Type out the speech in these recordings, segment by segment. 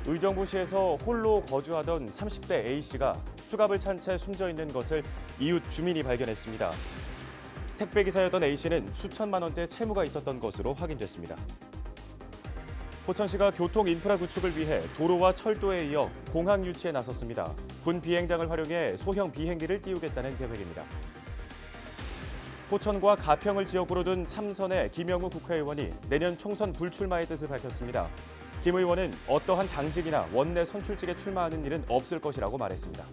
의정부시에서 홀로 거주하던 30대 A씨가 수갑을 찬 채 숨져 있는 것을 이웃 주민이 발견했습니다. 택배기사였던 A씨는 수천만 원대 채무가 있었던 것으로 확인됐습니다. 포천시가 교통 인프라 구축을 위해 도로와 철도에 이어 공항 유치에 나섰습니다. 군 비행장을 활용해 소형 비행기를 띄우겠다는 계획입니다. 포천과 가평을 지역으로 둔 3선의 김영우 국회의원이 내년 총선 불출마의 뜻을 밝혔습니다. 김 의원은 어떠한 당직이나 원내 선출직에 출마하는 일은 없을 것이라고 말했습니다.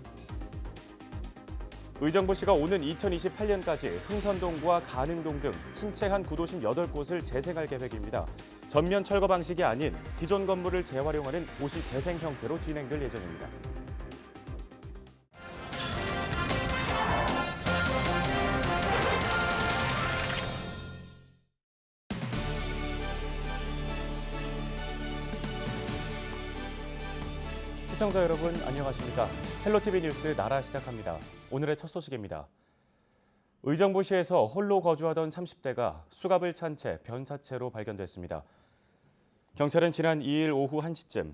의정부시가 오는 2028년까지 흥선동과 가능동 등 침체한 구도심 8곳을 재생할 계획입니다. 전면 철거 방식이 아닌 기존 건물을 재활용하는 도시 재생 형태로 진행될 예정입니다. 시청자 여러분 안녕하십니까? 헬로티비 뉴스 나라 시작합니다. 오늘의 첫 소식입니다. 의정부시에서 홀로 거주하던 30대가 수갑을 찬 채 변사체로 발견됐습니다. 경찰은 지난 2일 오후 1시쯤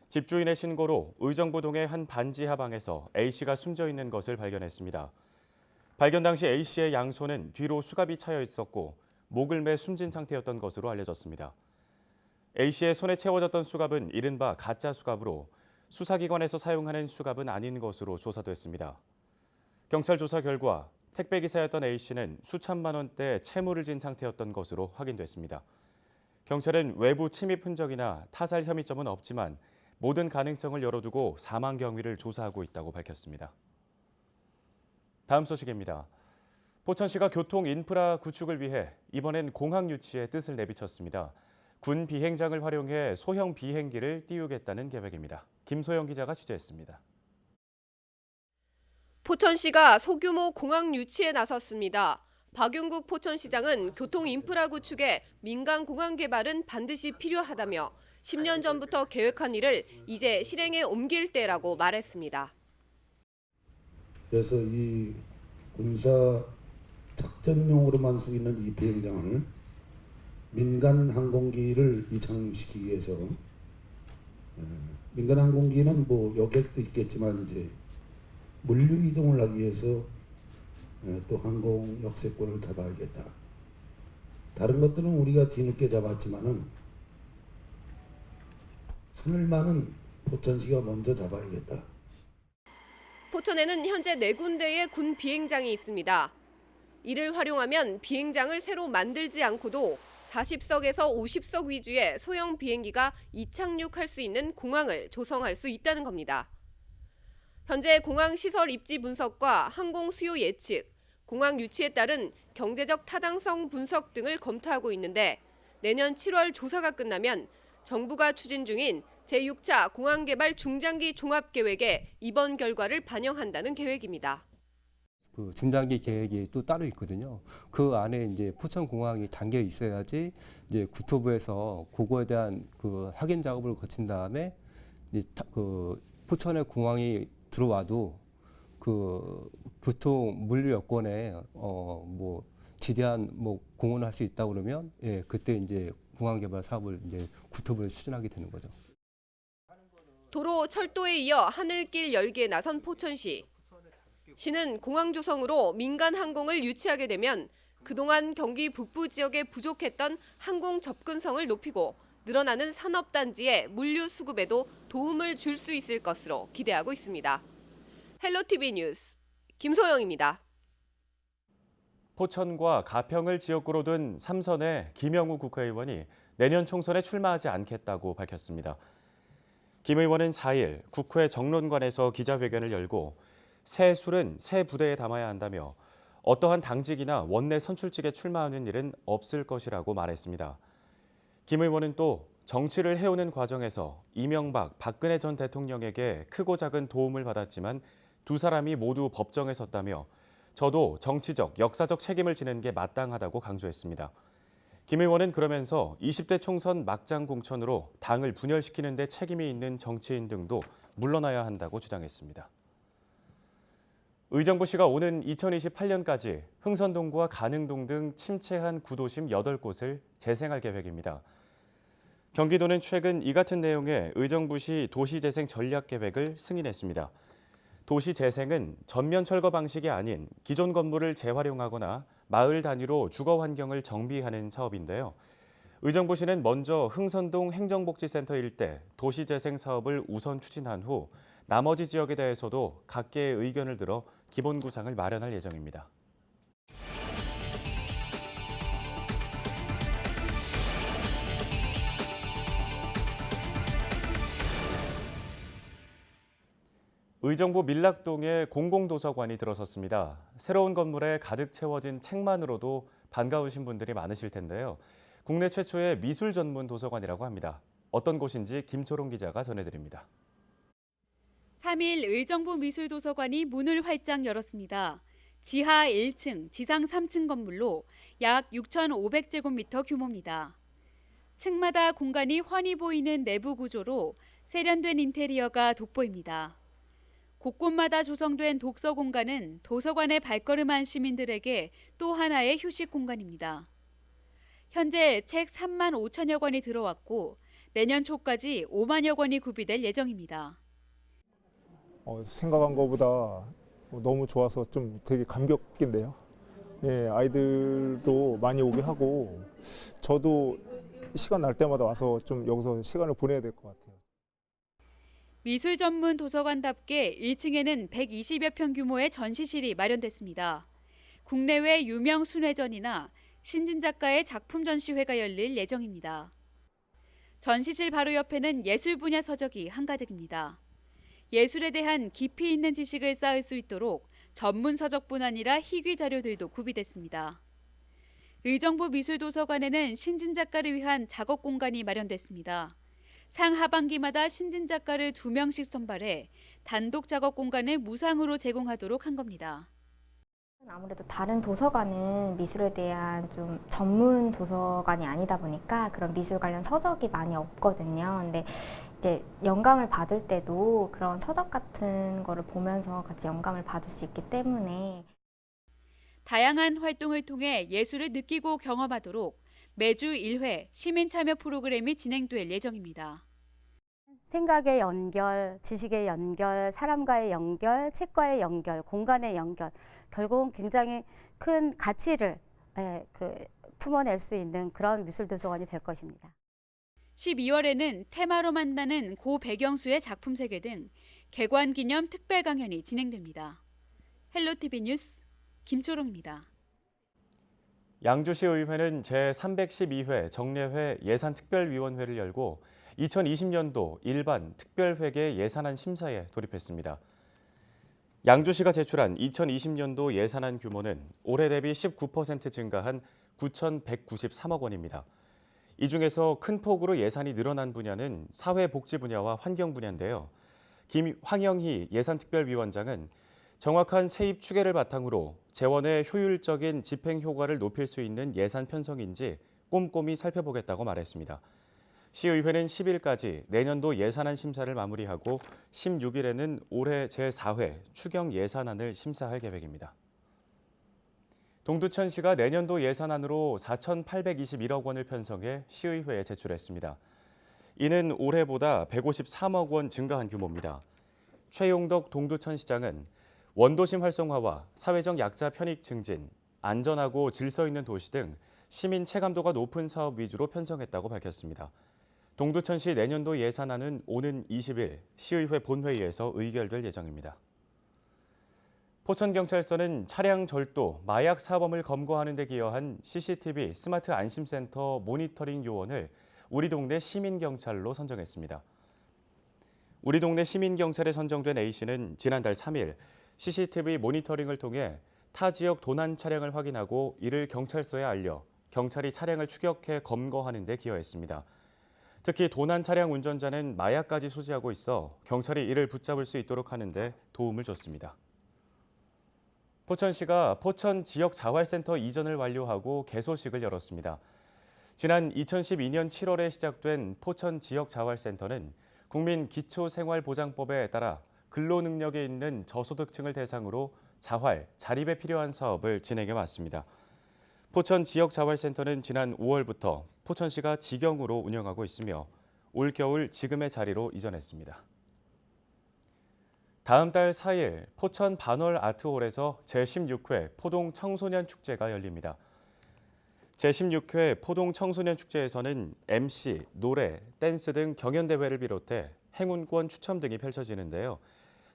집주인의 신고로 의정부동의 한 반지 하방에서 A씨가 숨져 있는 것을 발견했습니다. 발견 당시 A씨의 양손은 뒤로 수갑이 차여 있었고 목을 매 숨진 상태였던 것으로 알려졌습니다. A씨의 손에 채워졌던 수갑은 이른바 가짜 수갑으로 수사기관에서 사용하는 수갑은 아닌 것으로 조사됐습니다. 경찰 조사 결과 택배기사였던 A씨는 수천만 원대 채무를 진 상태였던 것으로 확인됐습니다. 경찰은 외부 침입 흔적이나 타살 혐의점은 없지만 모든 가능성을 열어두고 사망 경위를 조사하고 있다고 밝혔습니다. 다음 소식입니다. 포천시가 교통 인프라 구축을 위해 이번엔 공항 유치에 뜻을 내비쳤습니다. 군 비행장을 활용해 소형 비행기를 띄우겠다는 계획입니다. 김소영 기자가 취재했습니다. 포천시가 소규모 공항 유치에 나섰습니다. 박윤국 포천시장은 교통 인프라 구축에 민간 공항 개발은 반드시 필요하다며 10년 전부터 계획한 일을 이제 실행에 옮길 때라고 말했습니다. 그래서 이 군사 작전용으로만 쓰이는 이 비행장을 민간 항공기를 이착륙시키기 위해서 민간 항공기는 뭐 여객도 있겠지만 이제 물류 이동을 하기 위해서 또 항공 역세권을 잡아야겠다. 다른 것들은 우리가 뒤늦게 잡았지만은 하늘만은 포천시가 먼저 잡아야겠다. 포천에는 현재 4군데의 군 비행장이 있습니다. 이를 활용하면 비행장을 새로 만들지 않고도 40석에서 50석 위주의 소형 비행기가 이착륙할 수 있는 공항을 조성할 수 있다는 겁니다. 현재 공항 시설 입지 분석과 항공 수요 예측, 공항 유치에 따른 경제적 타당성 분석 등을 검토하고 있는데 내년 7월 조사가 끝나면 정부가 추진 중인 제6차 공항개발 중장기 종합계획에 이번 결과를 반영한다는 계획입니다. 그 중장기 계획이 또 따로 있거든요. 그 안에 이제 포천공항이 담겨 있어야지 이제 국토부에서 그거에 대한 그 확인 작업을 거친 다음에 그 포천의 공항이 들어와도 그 교통 물류 여건에 뭐 지대한 뭐 공헌을 할 수 있다 그러면 예 그때 이제 공항 개발 사업을 이제 국토부에서 추진하게 되는 거죠. 도로, 철도에 이어 하늘길 열기에 나선 포천시. 시는 공항 조성으로 민간 항공을 유치하게 되면 그동안 경기 북부 지역에 부족했던 항공 접근성을 높이고 늘어나는 산업단지의 물류 수급에도 도움을 줄 수 있을 것으로 기대하고 있습니다. 헬로티비 뉴스 김소영입니다. 포천과 가평을 지역구로 둔 3선의 김영우 국회의원이 내년 총선에 출마하지 않겠다고 밝혔습니다. 김 의원은 4일 국회 정론관에서 기자회견을 열고 새 술은 새 부대에 담아야 한다며 어떠한 당직이나 원내 선출직에 출마하는 일은 없을 것이라고 말했습니다. 김 의원은 또 정치를 해오는 과정에서 이명박, 박근혜 전 대통령에게 크고 작은 도움을 받았지만 두 사람이 모두 법정에 섰다며 저도 정치적, 역사적 책임을 지는 게 마땅하다고 강조했습니다. 김 의원은 그러면서 20대 총선 막장 공천으로 당을 분열시키는 데 책임이 있는 정치인 등도 물러나야 한다고 주장했습니다. 의정부시가 오는 2028년까지 흥선동과 가능동 등 침체한 구도심 8곳을 재생할 계획입니다. 경기도는 최근 이 같은 내용의 의정부시 도시재생 전략계획을 승인했습니다. 도시재생은 전면 철거 방식이 아닌 기존 건물을 재활용하거나 마을 단위로 주거 환경을 정비하는 사업인데요. 의정부시는 먼저 흥선동 행정복지센터 일대 도시재생 사업을 우선 추진한 후 나머지 지역에 대해서도 각계의 의견을 들어 기본 구상을 마련할 예정입니다. 의정부 밀락동에 공공도서관이 들어섰습니다. 새로운 건물에 가득 채워진 책만으로도 반가우신 분들이 많으실 텐데요. 국내 최초의 미술 전문 도서관이라고 합니다. 어떤 곳인지 김초롱 기자가 전해드립니다. 3일 의정부 미술도서관이 문을 활짝 열었습니다. 지하 1층, 지상 3층 건물로 약 6,500제곱미터 규모입니다. 층마다 공간이 훤히 보이는 내부 구조로 세련된 인테리어가 돋보입니다. 곳곳마다 조성된 독서 공간은 도서관에 발걸음한 시민들에게 또 하나의 휴식 공간입니다. 현재 책 3만 5천여 권이 들어왔고 내년 초까지 5만여 권이 구비될 예정입니다. 생각한 것보다 너무 좋아서 좀 되게 감격인데요. 예, 아이들도 많이 오게 하고 저도 시간 날 때마다 와서 좀 여기서 시간을 보내야 될 것 같아요. 미술 전문 도서관답게 1층에는 120여 평 규모의 전시실이 마련됐습니다. 국내외 유명 순회전이나 신진 작가의 작품 전시회가 열릴 예정입니다. 전시실 바로 옆에는 예술 분야 서적이 한가득입니다. 예술에 대한 깊이 있는 지식을 쌓을 수 있도록 전문 서적뿐 아니라 희귀 자료들도 구비됐습니다. 의정부 미술도서관에는 신진 작가를 위한 작업 공간이 마련됐습니다. 상하반기마다 신진 작가를 2명씩 선발해 단독 작업 공간을 무상으로 제공하도록 한 겁니다. 아무래도 다른 도서관은 미술에 대한 좀 전문 도서관이 아니다 보니까 그런 미술 관련 서적이 많이 없거든요. 근데 이제 영감을 받을 때도 그런 서적 같은 거를 보면서 같이 영감을 받을 수 있기 때문에 다양한 활동을 통해 예술을 느끼고 경험하도록 매주 1회 시민 참여 프로그램이 진행될 예정입니다. 생각의 연결, 지식의 연결, 사람과의 연결, 책과의 연결, 공간의 연결, 결국은 굉장히 큰 가치를 품어낼 수 있는 그런 미술도서관이 될 것입니다. 12월에는 테마로 만나는 고 백영수의 작품 세계 등 개관 기념 특별 강연이 진행됩니다. 헬로티비 뉴스 김초롱입니다. 양주시 의회는 제312회 정례회 예산특별위원회를 열고 2020년도 일반 특별회계 예산안 심사에 돌입했습니다. 양주시가 제출한 2020년도 예산안 규모는 올해 대비 19% 증가한 9,193억 원입니다. 이 중에서 큰 폭으로 예산이 늘어난 분야는 사회복지 분야와 환경 분야인데요. 황영희 예산특별위원장은 정확한 세입 추계를 바탕으로 재원의 효율적인 집행 효과를 높일 수 있는 예산 편성인지 꼼꼼히 살펴보겠다고 말했습니다. 시의회는 10일까지 내년도 예산안 심사를 마무리하고 16일에는 올해 제4회 추경 예산안을 심사할 계획입니다. 동두천시가 내년도 예산안으로 4,821억 원을 편성해 시의회에 제출했습니다. 이는 올해보다 153억 원 증가한 규모입니다. 최용덕 동두천시장은 원도심 활성화와 사회적 약자 편익 증진, 안전하고 질서 있는 도시 등 시민 체감도가 높은 사업 위주로 편성했다고 밝혔습니다. 동두천시 내년도 예산안은 오는 20일 시의회 본회의에서 의결될 예정입니다. 포천경찰서는 차량 절도, 마약 사범을 검거하는 데 기여한 CCTV 스마트 안심센터 모니터링 요원을 우리 동네 시민경찰로 선정했습니다. 우리 동네 시민경찰에 선정된 A씨는 지난달 3일 CCTV 모니터링을 통해 타 지역 도난 차량을 확인하고 이를 경찰서에 알려 경찰이 차량을 추격해 검거하는 데 기여했습니다. 특히 도난 차량 운전자는 마약까지 소지하고 있어 경찰이 이를 붙잡을 수 있도록 하는 데 도움을 줬습니다. 포천시가 포천 지역 자활센터 이전을 완료하고 개소식을 열었습니다. 지난 2012년 7월에 시작된 포천 지역 자활센터는 국민 기초생활보장법에 따라 근로능력에 있는 저소득층을 대상으로 자활, 자립에 필요한 사업을 진행해 왔습니다. 포천 지역자활센터는 지난 5월부터 포천시가 직영으로 운영하고 있으며 올겨울 지금의 자리로 이전했습니다. 다음 달 4일 포천 반월 아트홀에서 제16회 포동 청소년 축제가 열립니다. 제16회 포동 청소년 축제에서는 MC, 노래, 댄스 등 경연대회를 비롯해 행운권 추첨 등이 펼쳐지는데요.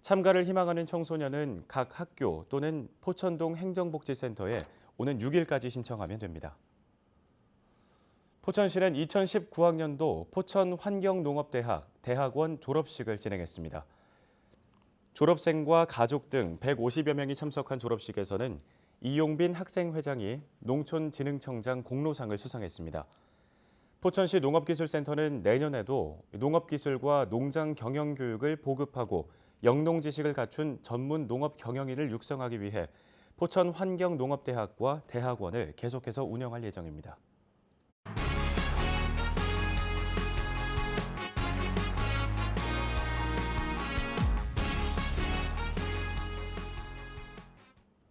참가를 희망하는 청소년은 각 학교 또는 포천동 행정복지센터에 오는 6일까지 신청하면 됩니다. 포천시는 2019학년도 포천환경농업대학 대학원 졸업식을 진행했습니다. 졸업생과 가족 등 150여 명이 참석한 졸업식에서는 이용빈 학생회장이 농촌진흥청장 공로상을 수상했습니다. 포천시 농업기술센터는 내년에도 농업기술과 농장 경영 교육을 보급하고 영농 지식을 갖춘 전문 농업 경영인을 육성하기 위해 포천 환경농업대학과 대학원을 계속해서 운영할 예정입니다.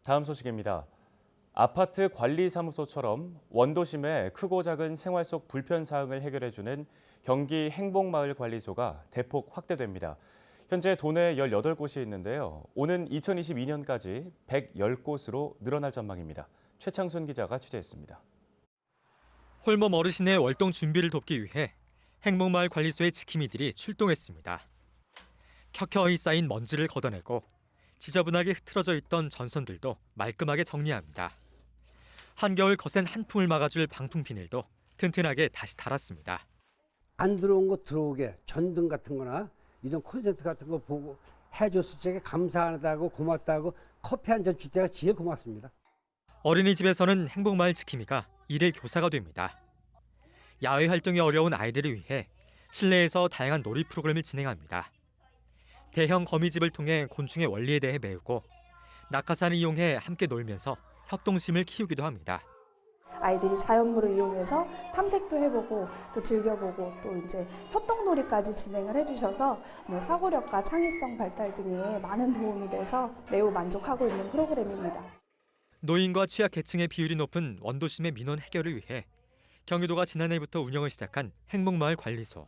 다음 소식입니다. 아파트 관리사무소처럼 원도심의 크고 작은 생활 속 불편 사항을 해결해주는 경기 행복마을관리소가 대폭 확대됩니다. 현재 도내에 18곳이 있는데요. 오는 2022년까지 110곳으로 늘어날 전망입니다. 최창순 기자가 취재했습니다. 홀몸 어르신의 월동 준비를 돕기 위해 행복마을 관리소의 지킴이들이 출동했습니다. 켜켜이 쌓인 먼지를 걷어내고 지저분하게 흐트러져 있던 전선들도 말끔하게 정리합니다. 한겨울 거센 한풍을 막아줄 방풍 비닐도 튼튼하게 다시 달았습니다. 안 들어온 거 들어오게 전등 같은 거나 이런 콘센트 같은 거 보고 해줬을 적에 감사하다고 고맙다고 커피 한 잔 줄 때가 제일 고맙습니다. 어린이집에서는 행복마을 지킴이가 일일 교사가 됩니다. 야외 활동이 어려운 아이들을 위해 실내에서 다양한 놀이 프로그램을 진행합니다. 대형 거미집을 통해 곤충의 원리에 대해 배우고 낙하산을 이용해 함께 놀면서 협동심을 키우기도 합니다. 아이들이 자연물을 이용해서 탐색도 해보고 또 즐겨보고 또 이제 협동놀이까지 진행을 해주셔서 사고력과 창의성 발달 등에 많은 도움이 돼서 매우 만족하고 있는 프로그램입니다. 노인과 취약계층의 비율이 높은 원도심의 민원 해결을 위해 경기도가 지난해부터 운영을 시작한 행복마을 관리소.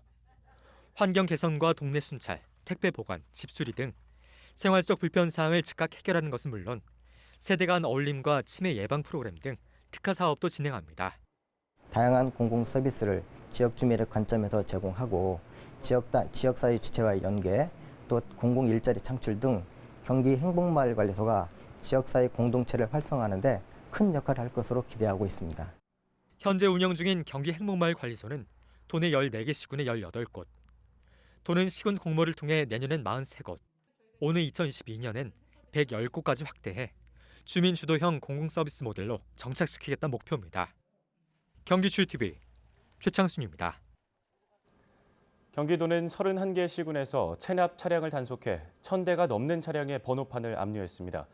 환경 개선과 동네 순찰, 택배 보관, 집수리 등 생활 속 불편 사항을 즉각 해결하는 것은 물론 세대 간 어울림과 치매 예방 프로그램 등 특화 사업도 진행합니다. 다양한 공공 서비스를 지역 주민의 관점에서 제공하고 지역사회 주체와의 연계, 또 공공 일자리 창출 등 경기 행복마을관리소가 지역사회 공동체를 활성화하는 데 큰 역할을 할 것으로 기대하고 있습니다. 현재 운영 중인 경기 행복마을관리소는 도내 14개 시군에 18곳, 도는 시군 공모를 통해 내년엔 43곳, 오는 2022년엔 110곳까지 확대해 주민 주도형 공공서비스 모델로 정착시키겠다는 목표입니다. 경기주TV 최창순입니다. 경기도는 31개 시군에서 체납 차량을 단속해 1,000대가 넘는 차량의 번호판을 압류했습니다.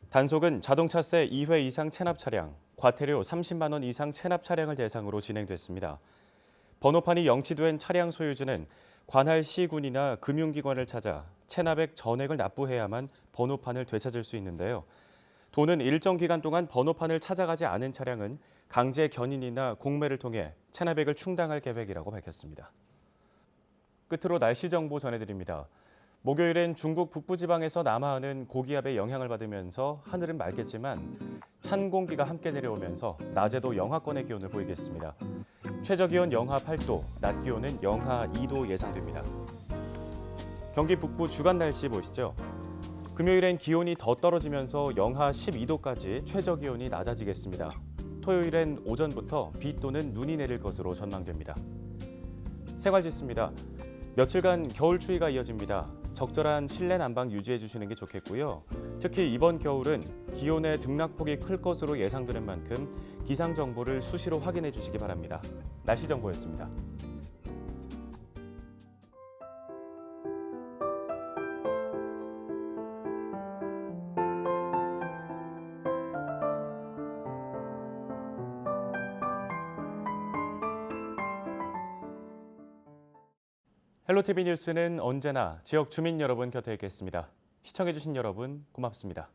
단속은 자동차세 2회 이상 체납 차량, 과태료 30만 원 이상 체납 차량을 대상으로 진행됐습니다. 번호판이 영치된 차량 소유주는 관할 시군이나 금융기관을 찾아 체납액 전액을 납부해야만 번호판을 되찾을 수 있는데요. 도는 일정 기간 동안 번호판을 찾아가지 않은 차량은 강제 견인이나 공매를 통해 체납액을 충당할 계획이라고 밝혔습니다. 끝으로 날씨 정보 전해드립니다. 목요일엔 중국 북부지방에서 남하하는 고기압의 영향을 받으면서 하늘은 맑겠지만 찬 공기가 함께 내려오면서 낮에도 영하권의 기온을 보이겠습니다. 최저기온 영하 8도, 낮 기온은 영하 2도 예상됩니다. 경기 북부 주간 날씨 보시죠. 금요일엔 기온이 더 떨어지면서 영하 12도까지 최저기온이 낮아지겠습니다. 토요일엔 오전부터 비 또는 눈이 내릴 것으로 전망됩니다. 생활지수입니다. 며칠간 겨울 추위가 이어집니다. 적절한 실내 난방 유지해 주시는 게 좋겠고요. 특히 이번 겨울은 기온의 등락폭이 클 것으로 예상되는 만큼 기상 정보를 수시로 확인해 주시기 바랍니다. 날씨 정보였습니다. 헬로티비 뉴스는 언제나 지역 주민 여러분 곁에 있겠습니다. 시청해주신 여러분 고맙습니다.